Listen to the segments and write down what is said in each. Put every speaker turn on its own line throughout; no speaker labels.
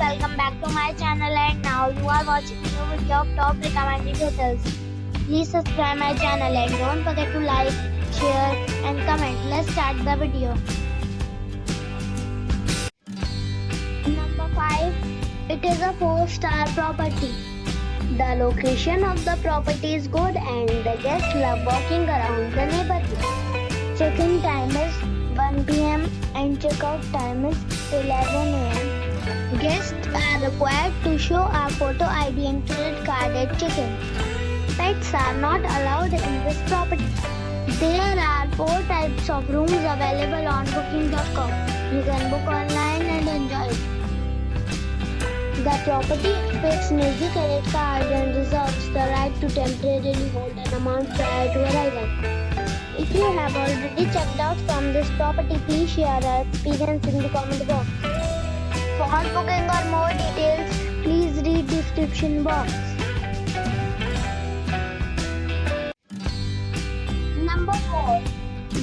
welcome back to my channel, and now you are watching new video of top recommended hotels. Please subscribe my channel and don't forget to like, share and comment. Let's start the video. Number 5. It is a 4-star property. The location of the property is good and the guests love walking around the neighborhood. Check-in time is 1 p.m. and check-out time is 11 a.m. Guests are required to show a photo ID and credit card at check-in. Pets are not allowed in this property. There are 4 types of rooms available on booking.com. You can book online and enjoy it. The property expects major credit cards and reserves the right to temporarily hold an amount prior to arrival. If you have already checked out from this property, please share your experience in the comment box. For booking or more details, please read description box. Number 4.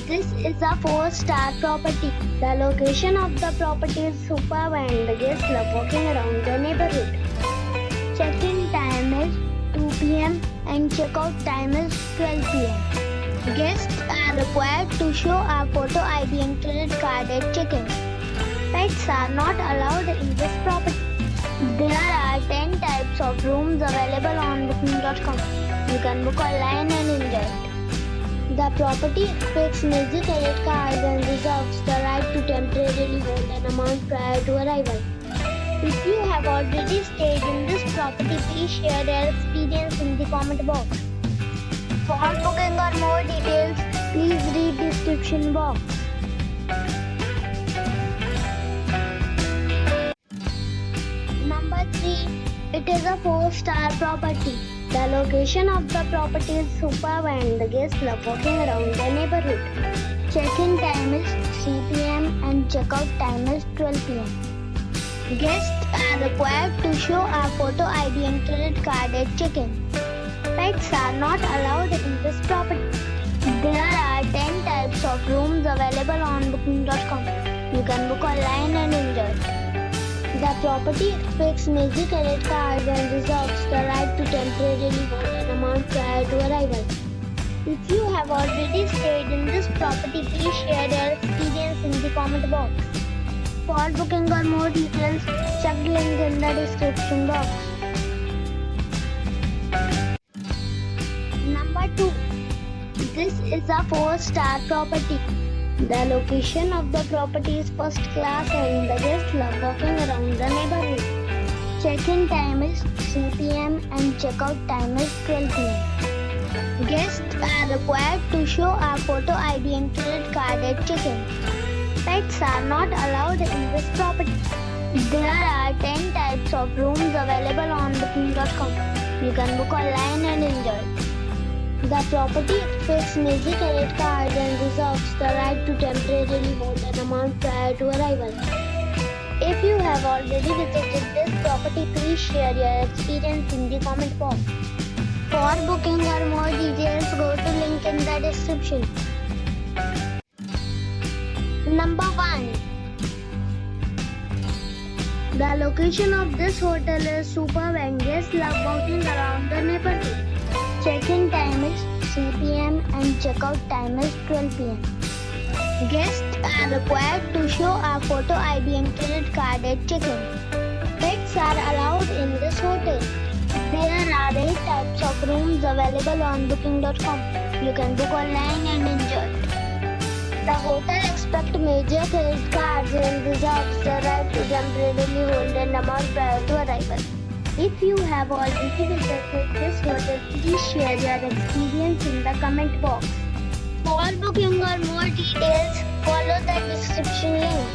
This is a 4-star property. The location of the property is superb and the guests love walking around the neighborhood. Check-in time is 2 p.m. and check-out time is 12 p.m. Guests are required to show a photo ID and credit card at check-in. Pets are not allowed in this property. There are 10 types of rooms available on booking.com. You can book online and enjoy it. The property expects major credit cards and reserves the right to temporarily hold an amount prior to arrival. If you have already stayed in this property, please share your experience in the comment box. For booking or more details, please read description box. Number 3. It is a 4-star property. The location of the property is superb and the guests love walking around the neighborhood. Check-in time is 3 p.m. and check-out time is 12 p.m. Guests are required to show a photo ID and credit card at check-in. Pets are not allowed in this property. There are 10 types of rooms available on booking.com. You can book online and enjoy it. The property expects major credit cards and reserves the right to temporarily hold an amount prior to arrival. If you have already stayed in this property, please share your experience in the comment box. For booking or more details, check the link in the description box. Number 2. This is a 4-star property. The location of the property is first class and the guests love walking around the neighborhood. Check-in time is 3 p.m. and check-out time is 12 p.m. Guests are required to show a photo ID and credit card at check-in. Pets are not allowed in this property. There are 10 types of rooms available on booking.com. You can book online and enjoy it. The property expects major credit cards and reserves the right to temporarily hold an amount prior to arrival. If you have already visited this property, please share your experience in the comment box. For booking or more details, go to link in the description. Number 1. The location of this hotel is superb and guests love walking around the neighborhood. Check-in time is 3 p.m. and check-out time is 12 p.m. Guests are required to show a photo ID and credit card at check-in. Pets are allowed in this hotel. There are 8 types of rooms available on booking.com. You can book online and enjoy it. The hotel expects major credit cards and reserves the right to temporarily hold an amount prior to arrival. If you have already visited this hotel, please share your experience in the comment box. For booking or more details, follow the description link.